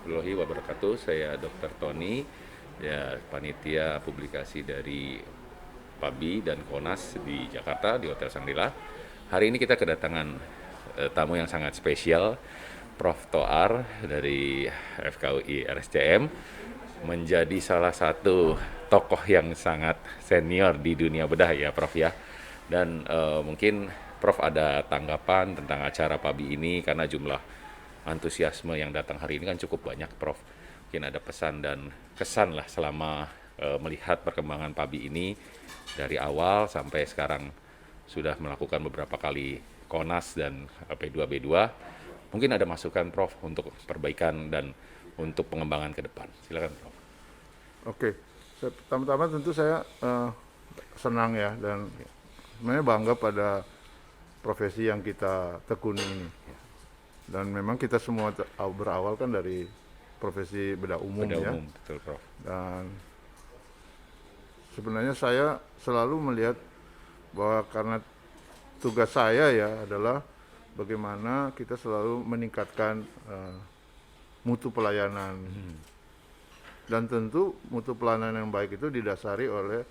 warahmatullahi wabarakatuh. Saya Dr. Tony, ya panitia publikasi dari PABI dan KONAS di Jakarta di Hotel Shangri-La. Hari ini kita kedatangan tamu yang sangat spesial, Prof. Toar dari FKUI RSCM, menjadi salah satu tokoh yang sangat senior di dunia bedah ya Prof ya. Dan mungkin Prof ada tanggapan tentang acara PABI ini karena jumlah antusiasme yang datang hari ini kan cukup banyak Prof. Mungkin ada pesan dan kesan lah selama melihat perkembangan PABI ini dari awal sampai sekarang sudah melakukan beberapa kali KONAS dan P2B2. Mungkin ada masukan Prof untuk perbaikan dan untuk pengembangan ke depan. Silakan Prof. Oke, pertama-tama tentu saya senang ya dan sebenarnya bangga pada profesi yang kita tekuni ini. Dan memang kita semua berawal kan dari profesi bedah umum ya. Betul Prof. Dan sebenarnya saya selalu melihat bahwa karena tugas saya ya adalah bagaimana kita selalu meningkatkan mutu pelayanan. Dan tentu mutu pelayanan yang baik itu didasari oleh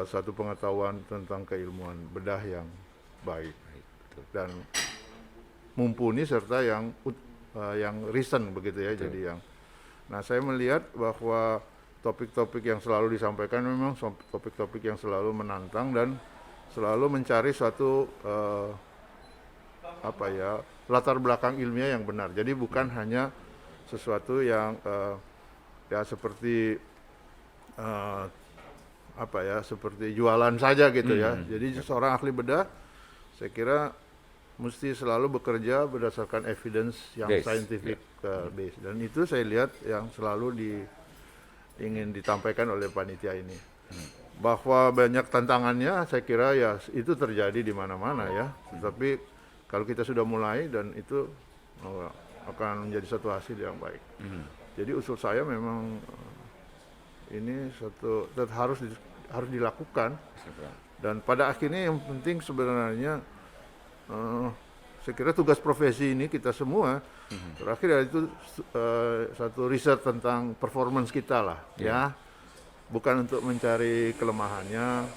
satu pengetahuan tentang keilmuan bedah yang baik dan mumpuni serta yang recent begitu ya. Jadi yang saya melihat bahwa topik-topik yang selalu disampaikan memang topik-topik yang selalu menantang dan selalu mencari suatu latar belakang ilmiah yang benar. Jadi bukan hanya sesuatu yang ya seperti seperti jualan saja gitu ya. Jadi seorang ahli bedah saya kira mesti selalu bekerja berdasarkan evidence yang scientific base, dan itu saya lihat yang selalu ingin ditampaikan oleh panitia ini. Bahwa banyak tantangannya saya kira ya itu terjadi di mana-mana ya, tetapi kalau kita sudah mulai dan itu akan menjadi satu hasil yang baik. Jadi usul saya memang ini harus dilakukan, dan pada akhirnya yang penting sebenarnya saya kira tugas profesi ini kita semua terakhir itu satu riset tentang performance kita lah ya, bukan untuk mencari kelemahannya,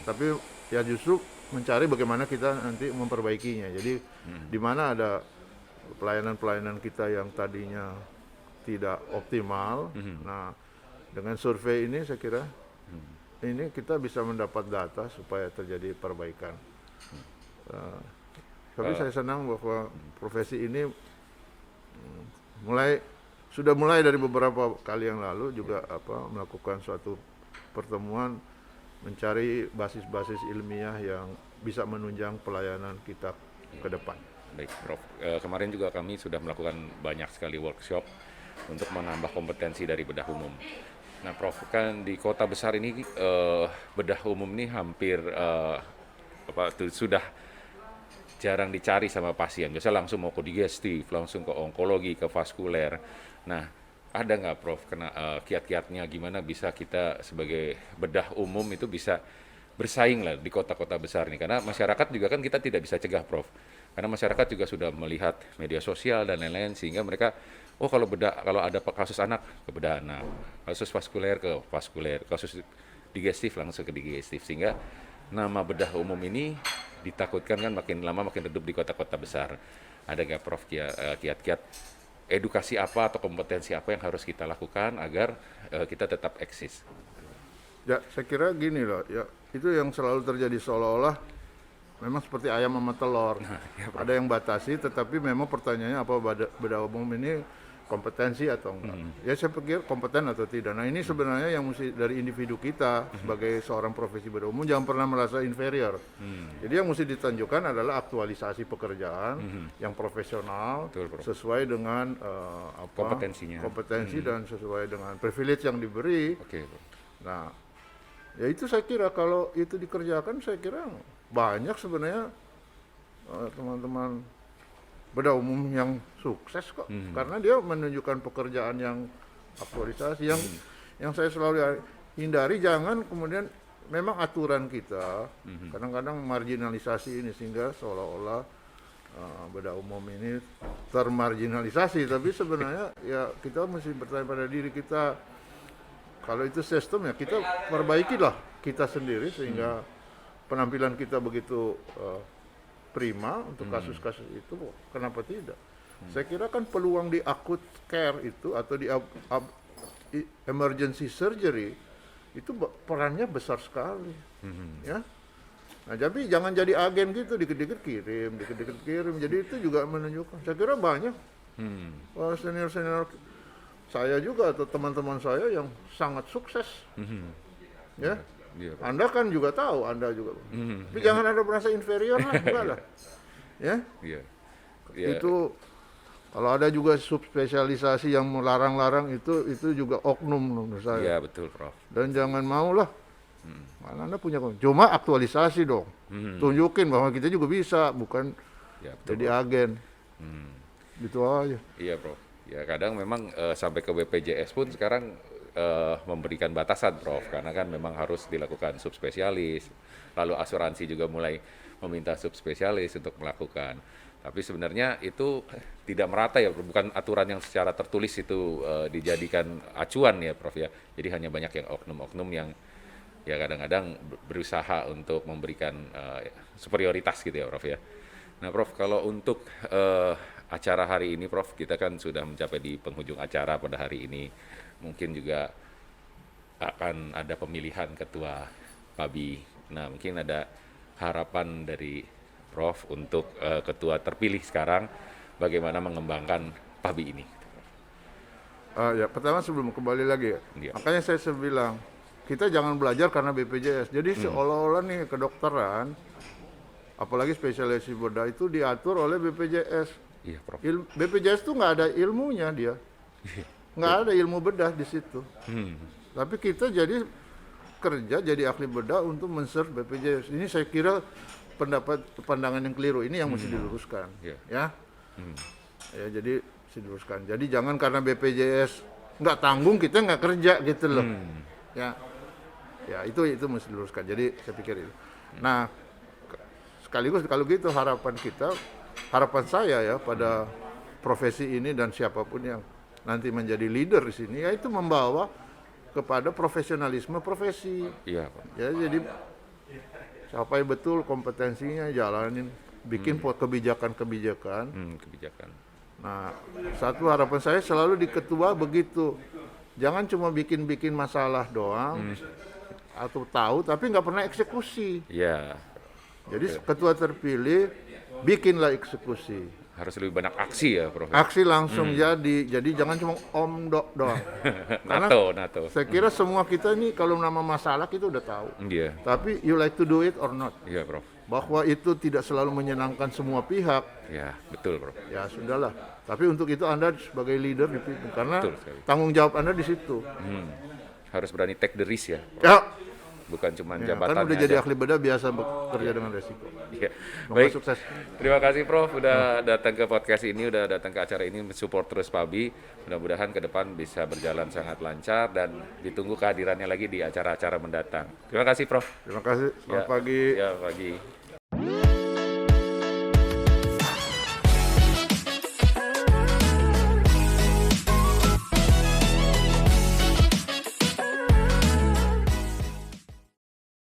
tapi ya justru mencari bagaimana kita nanti memperbaikinya. Jadi di mana ada pelayanan-pelayanan kita yang tadinya tidak optimal, nah dengan survei ini saya kira ini kita bisa mendapat data supaya terjadi perbaikan. Tapi saya senang bahwa profesi ini sudah mulai dari beberapa kali yang lalu juga melakukan suatu pertemuan mencari basis-basis ilmiah yang bisa menunjang pelayanan kita ke depan. Baik Prof, kemarin juga kami sudah melakukan banyak sekali workshop untuk menambah kompetensi dari bedah umum. Nah Prof, kan di kota besar ini bedah umum ini hampir sudah jarang dicari sama pasien. Biasa langsung mau ke digestif, langsung ke onkologi, ke vaskuler. Nah, ada nggak Prof kiat-kiatnya gimana bisa kita sebagai bedah umum itu bisa bersaing lah di kota-kota besar ini? Karena masyarakat juga kan kita tidak bisa cegah Prof. Karena masyarakat juga sudah melihat media sosial dan lain-lain sehingga mereka kalau ada kasus anak ke bedah anak, kasus vaskuler ke vaskuler, kasus digestif langsung ke digestif, sehingga nama bedah umum ini ditakutkan kan makin lama makin redup di kota-kota besar. Ada nggak Prof kiat-kiat edukasi apa atau kompetensi apa yang harus kita lakukan agar kita tetap eksis? Ya saya kira gini loh ya, itu yang selalu terjadi seolah-olah memang seperti ayam sama telur. Ada yang batasi, tetapi memang pertanyaannya apa bedah umum ini kompetensi atau enggak. Ya saya pikir kompeten atau tidak. Nah ini sebenarnya yang mesti dari individu kita sebagai seorang profesi bedah umum, jangan pernah merasa inferior. Jadi yang mesti ditunjukkan adalah aktualisasi pekerjaan yang profesional, sesuai dengan kompetensi dan sesuai dengan privilege yang diberi. Nah ya itu saya kira kalau itu dikerjakan, saya kira banyak sebenarnya teman-teman bedah umum yang sukses kok, karena dia menunjukkan pekerjaan yang aktualisasi. Yang saya selalu hindari, jangan kemudian memang aturan kita kadang-kadang marginalisasi ini sehingga seolah-olah bedah umum ini termarginalisasi, tapi sebenarnya ya kita mesti bertanya pada diri kita, kalau itu sistem ya kita perbaikilah kita sendiri sehingga penampilan kita begitu prima untuk kasus-kasus itu, kenapa tidak? Saya kira kan peluang di acute care itu atau di emergency surgery itu perannya besar sekali, ya. Nah, tapi jangan jadi agen gitu, dikit-dikit kirim. Jadi itu juga menunjukkan. Saya kira banyak senior-senior saya juga atau teman-teman saya yang sangat sukses, ya. Anda kan juga tahu, Anda juga. Tapi jangan Anda merasa inferior lah, enggak lah, ya. Itu kalau ada juga subspesialisasi yang melarang-larang itu juga oknum menurut saya. Iya betul, Prof. Dan jangan mau lah. Mana Anda punya, cuma aktualisasi dong, tunjukin bahwa kita juga bisa, bukan jadi agen, gitu aja. Iya, Prof. Ya kadang memang sampai ke BPJS pun sekarang memberikan batasan, Prof, karena kan memang harus dilakukan subspesialis, lalu asuransi juga mulai meminta subspesialis untuk melakukan. Tapi sebenarnya itu tidak merata ya, bukan aturan yang secara tertulis itu dijadikan acuan ya, Prof ya. Jadi hanya banyak yang oknum-oknum yang ya kadang-kadang berusaha untuk memberikan superioritas gitu ya, Prof ya. Nah, Prof, kalau untuk acara hari ini, Prof, kita kan sudah mencapai di penghujung acara pada hari ini. Mungkin juga akan ada pemilihan ketua PABI. Nah, mungkin ada harapan dari Prof untuk ketua terpilih sekarang, bagaimana mengembangkan PABI ini? Ya, pertama sebelum kembali lagi ya, makanya saya bilang, kita jangan belajar karena BPJS. Jadi seolah-olah nih kedokteran, apalagi spesialisasi bedah itu diatur oleh BPJS. Iya, Prof. BPJS tuh nggak ada ilmunya dia, nggak ada ilmu bedah di situ. Tapi kita jadi kerja jadi ahli bedah untuk men-serve BPJS. Ini saya kira pandangan yang keliru. Ini yang mesti diluruskan, ya. Ya, jadi mesti diluruskan. Jadi jangan karena BPJS nggak tanggung kita nggak kerja gitu loh. Ya itu mesti diluruskan. Jadi saya pikir itu. Nah, sekaligus kalau gitu harapan saya ya pada profesi ini dan siapapun yang nanti menjadi leader di sini, yaitu membawa kepada profesionalisme profesi. Iya, Pak. Ya, jadi capai betul kompetensinya, jalanin, bikin kebijakan-kebijakan. Kebijakan. Nah, satu harapan saya selalu di ketua begitu. Jangan cuma bikin-bikin masalah doang. Atau tahu tapi nggak pernah eksekusi. Iya. Jadi ketua terpilih bikinlah eksekusi. Harus lebih banyak aksi ya, Prof. Aksi langsung jadi jangan cuma doang. NATO. Saya kira semua kita ini kalau nama masalah kita udah tahu. Iya. Tapi you like to do it or not? Iya, Prof. Bahwa itu tidak selalu menyenangkan semua pihak. Ya, betul, Prof. Ya sudahlah. Tapi untuk itu Anda sebagai leader dipilih karena tanggung jawab Anda di situ. Harus berani take the risk ya, Prof. Ya. Bukan cuma Kan jabatan. udah jadi ahli bedah biasa bekerja dengan resiko. Iya. Semoga Baik. sukses. Terima kasih, Prof, udah datang ke podcast ini, udah datang ke acara ini, support terus PABI. Mudah-mudahan ke depan bisa berjalan sangat lancar dan ditunggu kehadirannya lagi di acara-acara mendatang. Terima kasih, Prof. Terima kasih. Selamat pagi. Ya, pagi.